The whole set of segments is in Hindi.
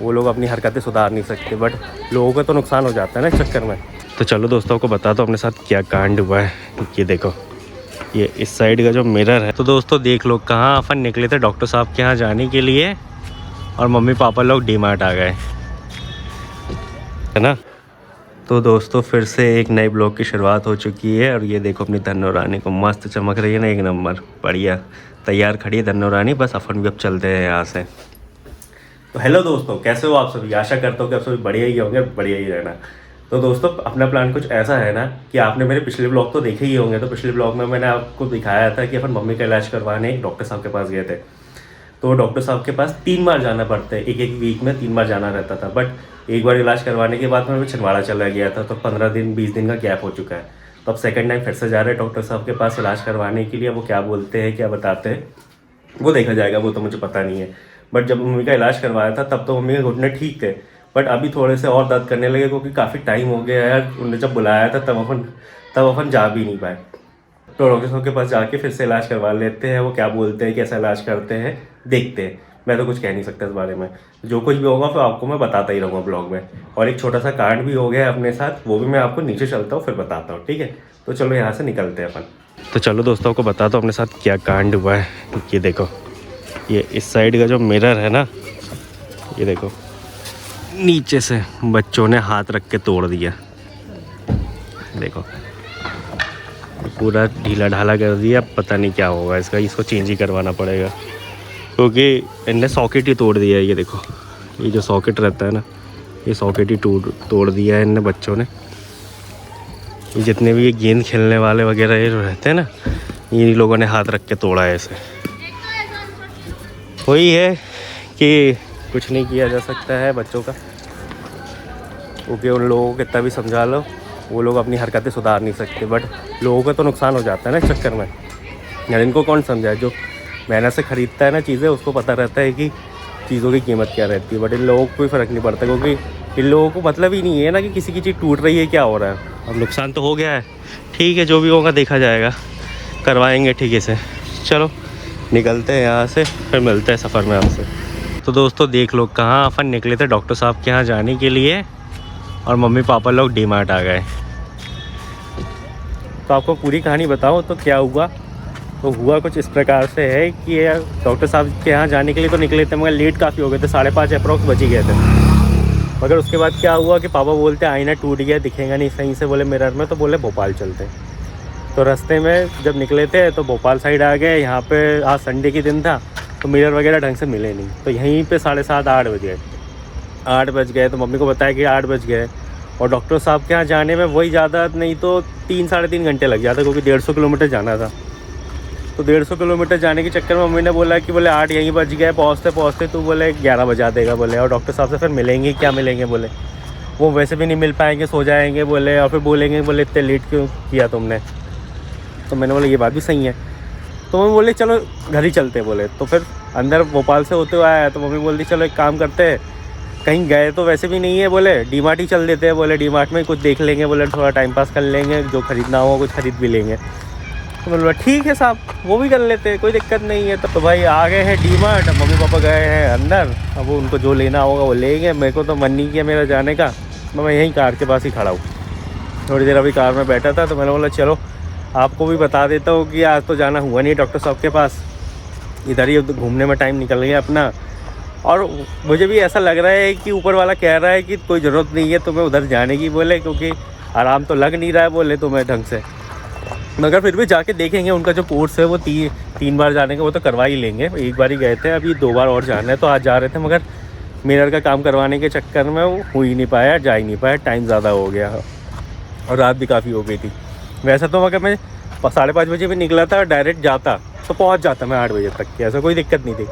वो लोग अपनी हरकतें सुधार नहीं सकते, बट लोगों का तो नुकसान हो जाता है ना इस चक्कर में। तो चलो दोस्तों को बता दो अपने साथ क्या कांड हुआ है। ये देखो, ये इस साइड का जो मिरर है। तो दोस्तों देख लो, कहाँ अपन निकले थे डॉक्टर साहब के यहाँ जाने के लिए, और मम्मी पापा लोग डीमार्ट आ गए, है ना। तो दोस्तों फिर से एक नए ब्लॉग की शुरुआत हो चुकी है, और ये देखो अपनी धन्नो रानी को, मस्त चमक रही है ना, एक नंबर बढ़िया तैयार खड़ी है धन्नो रानी। बस अपन भी अब चलते हैं यहाँ से। तो हेलो दोस्तों, कैसे हो आप सभी। आशा करता हूँ कि आप सभी बढ़िया ही होंगे, बढ़िया ही रहना। तो दोस्तों अपना प्लान कुछ ऐसा है ना कि आपने मेरे पिछले ब्लॉग तो देखे ही होंगे। तो पिछले ब्लॉग में मैंने आपको दिखाया था कि अपन मम्मी का इलाज करवाने एक डॉक्टर साहब के पास गए थे। तो डॉक्टर साहब के पास 3 बार जाना पड़ता है, एक वीक में 3 बार जाना रहता था। बट एक बार इलाज करवाने के बाद मैं छिंदवाड़ा चला गया था, तो 15 दिन 20 दिन का गैप हो चुका है। तो अब सेकंड टाइम फिर से जा रहे हैं डॉक्टर साहब के पास इलाज करवाने के लिए। वो क्या बोलते हैं, क्या बताते हैं, वो देखा जाएगा, वो तो मुझे पता नहीं है। बट जब मम्मी का इलाज करवाया था तब तो मम्मी के घुटने ठीक थे, बट अभी थोड़े से और दर्द करने लगे, क्योंकि काफ़ी टाइम हो गया है। उन्होंने जब बुलाया था तब अपन जा भी नहीं पाए। तो डॉक्टर साहब के पास जाके फिर से इलाज करवा लेते हैं। वो क्या बोलते हैं, कैसा इलाज करते हैं, देखते हैं। मैं तो कुछ कह नहीं सकता इस बारे में। जो कुछ भी होगा फिर आपको मैं बताता ही रहूँगा ब्लॉग में। और एक छोटा सा कांड भी हो गया है अपने साथ, वो भी मैं आपको नीचे चलता हूँ फिर बताता हूँ, ठीक है। तो चलो यहाँ से निकलते हैं अपन। तो चलो दोस्तों को बताता हूँ अपने साथ क्या कांड हुआ है। ये देखो, ये इस साइड का जो मिरर है ना, ये देखो नीचे से बच्चों ने हाथ रख के तोड़ दिया। देखो पूरा ढीला ढाला कर दिया। पता नहीं क्या होगा इसका, इसको चेंज ही करवाना पड़ेगा, क्योंकि इनने सॉकेट ही तोड़ दिया है। ये देखो, ये जो सॉकेट रहता है ना, ये सॉकेट ही तोड़ दिया है इनने बच्चों ने। ये जितने भी ये गेंद खेलने वाले वगैरह ये जो रहते हैं ना, इन लोगों ने हाथ रख के तोड़ा है इसे। वही है कि कुछ नहीं किया जा सकता है बच्चों का, क्योंकि उन लोगों को कितना भी समझा लो, वो लोग अपनी हरकतें सुधार नहीं सकते, बट लोगों का तो नुकसान हो जाता है ना इस चक्कर में। यार इनको कौन समझाए, जो मेहनत से ख़रीदता है ना चीज़ें, उसको पता रहता है कि चीज़ों की कीमत क्या रहती है। बट इन लोगों को कोई फ़र्क नहीं पड़ता, क्योंकि इन लोगों को मतलब ही नहीं है ना कि किसी की चीज़ टूट रही है, क्या हो रहा है। अब नुकसान तो हो गया है, ठीक है, जो भी होगा देखा जाएगा, करवाएंगे ठीक है से। चलो निकलते हैं यहाँ से, फिर मिलते हैं सफ़र में आपसे। तो दोस्तों देख लो, कहाँ अपन निकले थे डॉक्टर साहब के यहाँ जाने के लिए, और मम्मी पापा लोग डीमार्ट आ गए। तो आपको पूरी कहानी बताऊँ तो क्या हुआ। तो हुआ कुछ इस प्रकार से है कि डॉक्टर साहब के यहाँ जाने के लिए तो निकले थे, मगर लेट काफ़ी हो गए थे, 5:30 अप्रॉक्स बज ही गए थे। मगर उसके बाद क्या हुआ कि पापा बोलते आईना टूट गया, दिखेगा नहीं सही से, बोले मिरर में। तो बोले भोपाल चलते हैं। तो रास्ते में जब निकले थे तो भोपाल साइड आ गए। यहाँ पे आज संडे की दिन था, तो मिरर वगैरह ढंग से मिले नहीं। तो यहीं पे 7:30 8 बज गए, 8 बज गए। तो मम्मी को बताया कि 8 बज गए, और डॉक्टर साहब के यहाँ जाने में वही ज़्यादा नहीं तो 3 साढ़े 3 घंटे लग जाते, क्योंकि 150 किलोमीटर जाना था। तो 150 किलोमीटर जाने के चक्कर में मम्मी ने बोला कि बोले 8 यहीं बज गए, पहुँचते पहुँचते तो बोले 11 बजा देगा बोले। और डॉक्टर साहब से फिर मिलेंगे, क्या मिलेंगे बोले, वो वैसे भी नहीं मिल पाएंगे, सो जाएंगे बोले, और फिर बोलेंगे बोले इतने लेट क्यों किया तुमने। तो मैंने बोला ये बात भी सही है। तो मम्मी बोले चलो घर ही चलते बोले। तो फिर अंदर भोपाल से होते हुए आया, तो मम्मी बोलती चलो एक काम करते हैं, कहीं गए तो वैसे भी नहीं है बोले, डीमार्ट ही चल देते हैं बोले, डीमार्ट में कुछ देख लेंगे बोले, थोड़ा टाइम पास कर लेंगे, जो खरीदना हो कुछ खरीद भी लेंगे। तो मैंने बोला ठीक है साहब, वो भी कर लेते हैं, कोई दिक्कत नहीं है। तो भाई आ गए हैं डीमार्ट, मम्मी पापा गए हैं अंदर, अब उनको जो लेना होगा वो लेंगे। मेरे को तो मन नहीं किया मेरा जाने का, मैं यहीं कार के पास ही खड़ा हूँ। थोड़ी देर अभी कार में बैठा था, तो मैंने बोला चलो आपको भी बता देता हूँ कि आज तो जाना हुआ नहीं डॉक्टर साहब के पास, इधर ही घूमने में टाइम निकल गया अपना। और मुझे भी ऐसा लग रहा है कि ऊपर वाला कह रहा है कि कोई ज़रूरत नहीं है तुम्हें उधर जाने की बोले, क्योंकि आराम तो लग नहीं रहा है बोले तुम्हें ढंग से। मगर फिर भी जाके देखेंगे, उनका जो कोर्स है वो 3 बार जाने का वो तो करवा ही लेंगे। एक बार ही गए थे, अभी 2 बार और जाना है। तो आज जा रहे थे, मगर मिरर का काम करवाने के चक्कर में वो हो ही नहीं पाया, जा ही नहीं पाया, टाइम ज़्यादा हो गया और रात भी काफ़ी हो गई थी। वैसे तो मगर मैं 5:30 बजे भी निकला था, डायरेक्ट जाता तो पहुंच जाता मैं 8 बजे तक की, ऐसा कोई दिक्कत नहीं थी।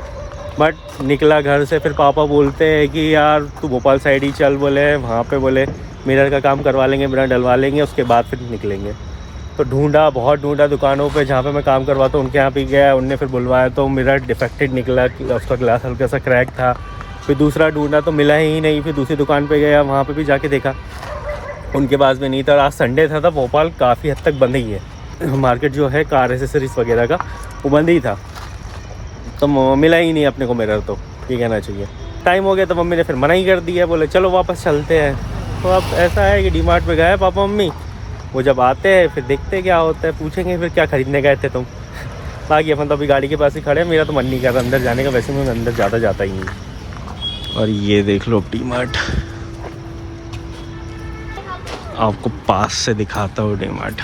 बट निकला घर से, फिर पापा बोलते हैं कि यार तू भोपाल साइड ही चल बोले, वहाँ पे बोले मिरर का काम करवा लेंगे, मिरर डलवा लेंगे, उसके बाद फिर निकलेंगे। तो ढूंढा, बहुत ढूंढा दुकानों पे जहाँ पे मैं काम करवाता हूँ, उनके यहाँ भी गया, उनने फिर बुलवाया तो मिरर डिफेक्टेड निकला, उसका ग्लास हल्का सा क्रैक था। फिर दूसरा ढूंढा तो मिला ही नहीं, फिर दूसरी दुकान पे गया, वहाँ पे भी जाके देखा, उनके पास भी नहीं था। आज संडे था, भोपाल काफ़ी हद तक बंद ही है, मार्केट जो है कार एसेसरीज़ वगैरह का वो बंद ही था, तो मिला ही नहीं अपने को मिरर, तो ये कहना चाहिए। टाइम हो गया तो मम्मी ने फिर मना ही कर दिया, बोले चलो वापस चलते हैं। तो अब ऐसा है कि डीमार्ट में गए पापा मम्मी, वो जब आते हैं फिर देखते हैं क्या होता है, पूछेंगे फिर क्या ख़रीदने गए थे तुम। बाकी अपन तो अभी गाड़ी के पास ही खड़े हैं, मेरा तो मन नहीं कर रहा अंदर जाने का, वैसे मैं अंदर ज़्यादा जाता ही नहीं। और ये देख लो डीमार्ट, आपको पास से दिखाता हूँ डीमार्ट।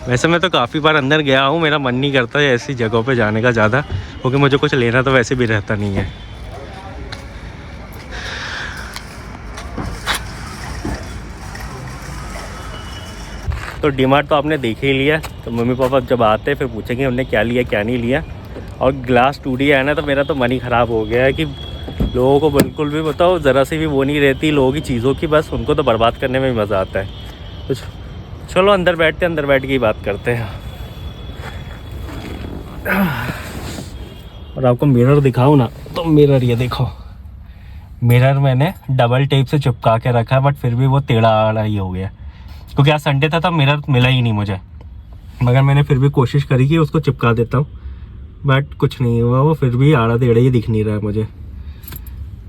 वैसे मैं तो काफ़ी बार अंदर गया हूँ, मेरा मन नहीं करता है ऐसी जगहों पे जाने का ज़्यादा, क्योंकि मुझे कुछ लेना तो वैसे भी रहता नहीं है। तो डीमार्ट तो आपने देख ही लिया, तो मम्मी पापा जब आते हैं फिर पूछेंगे उन्होंने क्या लिया क्या नहीं लिया। और ग्लास टूट गया है ना, तो मेरा तो मन ही ख़राब हो गया है कि लोगों को बिल्कुल भी बताओ ज़रा सी भी वो नहीं रहती लोगों की चीज़ों की, बस उनको तो बर्बाद करने में ही मज़ा आता है। तो चलो अंदर बैठते हैं, अंदर बैठ के ही बात करते हैं। और आपको मिरर दिखाऊं ना, तो मिरर ये देखो, मिरर मैंने डबल टेप से चिपका के रखा है, बट फिर भी वो टेढ़ा आड़ा ही हो गया, क्योंकि आज संडे था तब मिरर मिला ही नहीं मुझे। मगर मैंने फिर भी कोशिश करी कि उसको चिपका देता हूँ, बट कुछ नहीं हुआ, वो फिर भी आड़ा टेढ़ा ही दिख नहीं रहा है मुझे।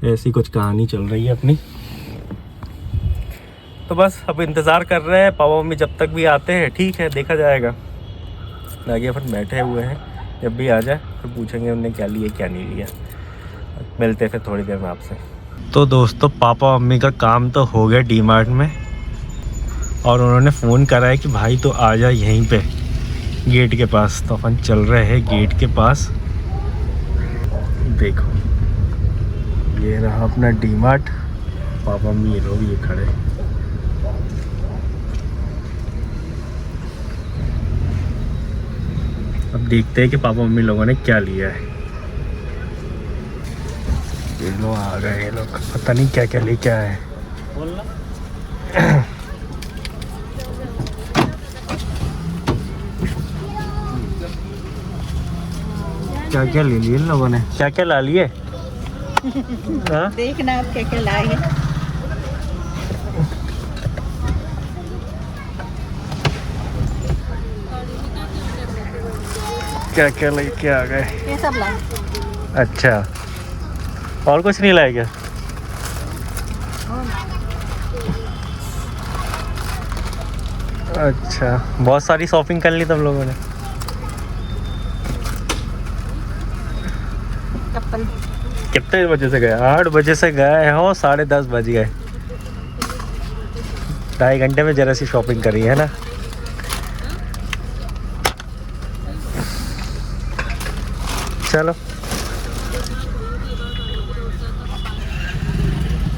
ऐसी कुछ कहानी चल रही है अपनी। तो बस अब इंतज़ार कर रहे हैं पापा मम्मी जब तक भी आते हैं, ठीक है देखा जाएगा। आगे अपन बैठे हुए हैं, जब भी आ जाए फिर पूछेंगे उन्होंने क्या लिया क्या नहीं लिया। मिलते हैं फिर थोड़ी देर में आपसे। तो दोस्तों पापा मम्मी का काम तो हो गया डीमार्ट में, और उन्होंने फ़ोन करा है कि भाई तो आ जा यहीं पे गेट के पास। तो अपन चल रहे हैं गेट के पास। देखो ये रहा अपना डीमार्ट, पापा मम्मी ये लोग ये खड़े। अब देखते हैं कि पापा मम्मी लोगों ने क्या लिया है। ये लोग आ गए, ये लोग पता नहीं क्या क्या लेके आए हैं। क्या क्या ले लिए इन लोगों ने, क्या क्या ला लिए? देखना आप क्या क्या लाए हैं। क्या क्या लेके आ गए? ये सब लाए। अच्छा, और कुछ नहीं लाए क्या? अच्छा, बहुत सारी शॉपिंग कर ली तुम लोगों ने। चप्पल कितने बजे से गए? 8 बजे से गए हो, 10:30 बज गए। 2.5 घंटे में जरा सी शॉपिंग करी है ना। चलो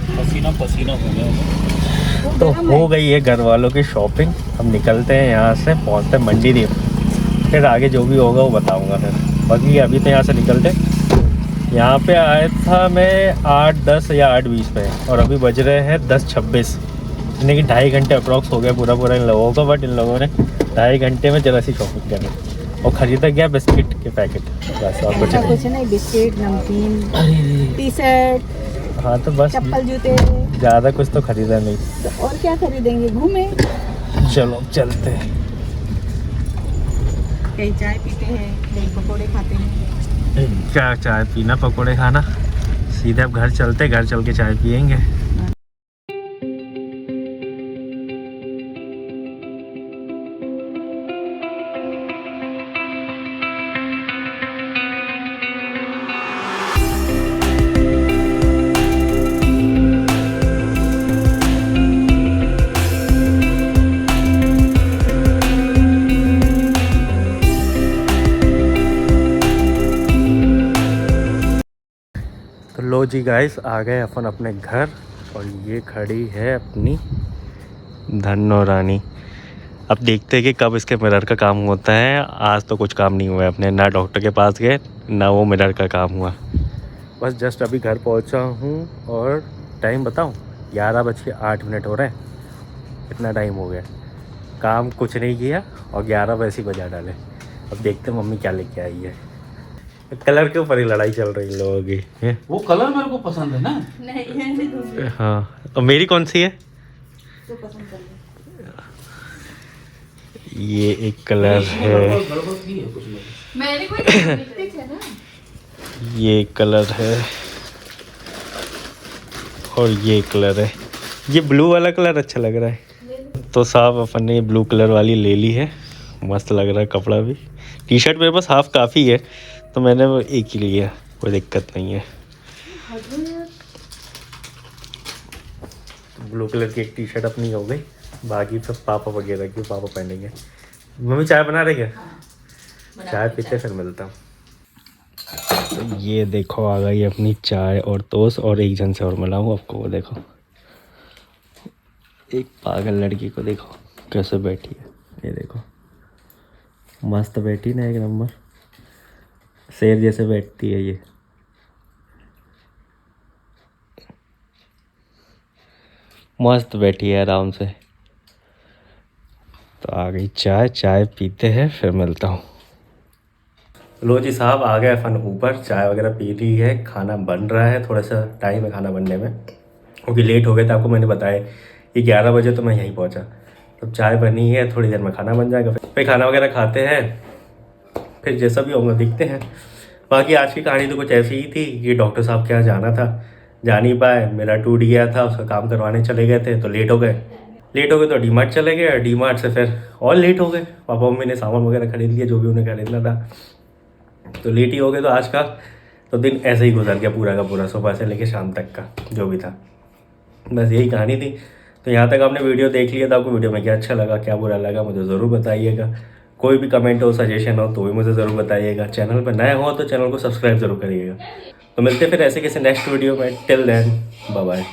पसीना पसीना हो गया। तो हो गई है घर वालों की शॉपिंग। हम निकलते हैं यहाँ से, पहुँचते हैं मंडी द्वीप, फिर आगे जो भी होगा वो बताऊँगा फिर। बाकी अभी तो यहाँ से निकलते, यहाँ पे आया था मैं 8:10 या 8:20 पे, और अभी बज रहे हैं 10:26, यानी कि 2.5 घंटे अप्रॉक्स हो गया पूरा इन लोगों को। बट इन लोगों ने 2.5 घंटे में जरा सी शॉपिंग करी, और ख़रीदा गया बिस्किट के पैकेट, बस और कुछ नहीं। बिस्किट, नमकीन, टी शर्ट, हाँ तो बस चप्पल, जूते, ज़्यादा कुछ तो ख़रीदा नहीं। तो और क्या खरीदेंगे, घूमे। चलो चलते हैं। कहीं चाय पीते हैं, कहीं पकौड़े खाते हैं। क्या चाय पीना पकौड़े खाना, सीधे अब घर चलते, घर चल के चाय पियेंगे। तो लो जी गाइस, आ गए अपन अपने घर, और ये खड़ी है अपनी धन्नो रानी। अब देखते हैं कि कब इसके मिरर का काम होता है। आज तो कुछ काम नहीं हुआ है अपने, ना डॉक्टर के पास गए ना वो मिरर का काम हुआ। बस जस्ट अभी घर पहुंचा हूँ, और टाइम बताऊँ 11:08 हो रहे हैं। इतना टाइम हो गया, काम कुछ नहीं किया, और 11 वैसे ही बजा डाले। अब देखते हैं मम्मी क्या लेके आई है। कलर के ऊपर ही लड़ाई चल रही लोगों की है। वो कलर मेरे को पसंद है ना। नहीं, हाँ, और मेरी कौन सी है? तो पसंद कर ले। ये एक कलर है। गड़बड़ की है कुछ नहीं। मैंने कोई लिपस्टिक है ना। ये कलर है और ये कलर है। ये ब्लू वाला कलर अच्छा लग रहा है, तो साहब अपन ने ब्लू कलर वाली ले ली है। मस्त लग रहा है कपड़ा भी। टी शर्ट मेरे पास हाफ काफ़ी है, तो मैंने वो एक ही लिया, कोई दिक्कत नहीं है। ब्लू कलर की एक टी शर्ट अपनी हो गई, बाकी फिर पापा वगैरह की पापा पहनेंगे। मम्मी चाय बना रही है? चाय पीते फिर मिलता हूँ। तो ये देखो आ गई अपनी चाय और टोस्ट, और एक जन से और मिलाऊँ आपको। वो देखो एक पागल लड़की को देखो कैसे बैठी है, ये देखो मस्त बैठी ना, एक नंबर शेर जैसे बैठती है ये। मस्त बैठी है आराम से। तो आ गई चाय, चाय पीते हैं फिर मिलता हूँ। लो जी साहब, आ गए अपन ऊपर, चाय वगैरह पी ली है, खाना बन रहा है। थोड़ा सा टाइम है खाना बनने में, क्योंकि लेट हो गया था। आपको मैंने बताया कि 11 बजे तो मैं यहीं पहुंचा। तो चाय बनी है, थोड़ी देर में खाना बन जाएगा, फिर खाना वगैरह खाते हैं, फिर जैसा भी होगा दिखते हैं। बाकी आज की कहानी तो कुछ ऐसी ही थी कि डॉक्टर साहब के यहाँ जाना था, जा नहीं पाए, मेरा टूट गया था, उसका काम करवाने चले गए थे तो लेट हो गए तो डीमार्ट चले गए, डीमार्ट से फिर और लेट हो गए। पापा मम्मी ने सामान वगैरह खरीद लिया जो भी उन्हें खरीदना था, तो लेट ही हो गए। तो आज का तो दिन ऐसे ही गुजर गया पूरा का पूरा, सुबह से लेकर शाम तक का जो भी था। बस यही कहानी थी। तो यहाँ तक आपने वीडियो देख लिया, तो आपको वीडियो में क्या अच्छा लगा, क्या बुरा लगा, मुझे ज़रूर बताइएगा। कोई भी कमेंट हो, सजेशन हो तो भी मुझे ज़रूर बताइएगा। चैनल पर नए हो तो चैनल को सब्सक्राइब ज़रूर करिएगा। तो मिलते फिर ऐसे किसी नेक्स्ट वीडियो में। Till then bye bye.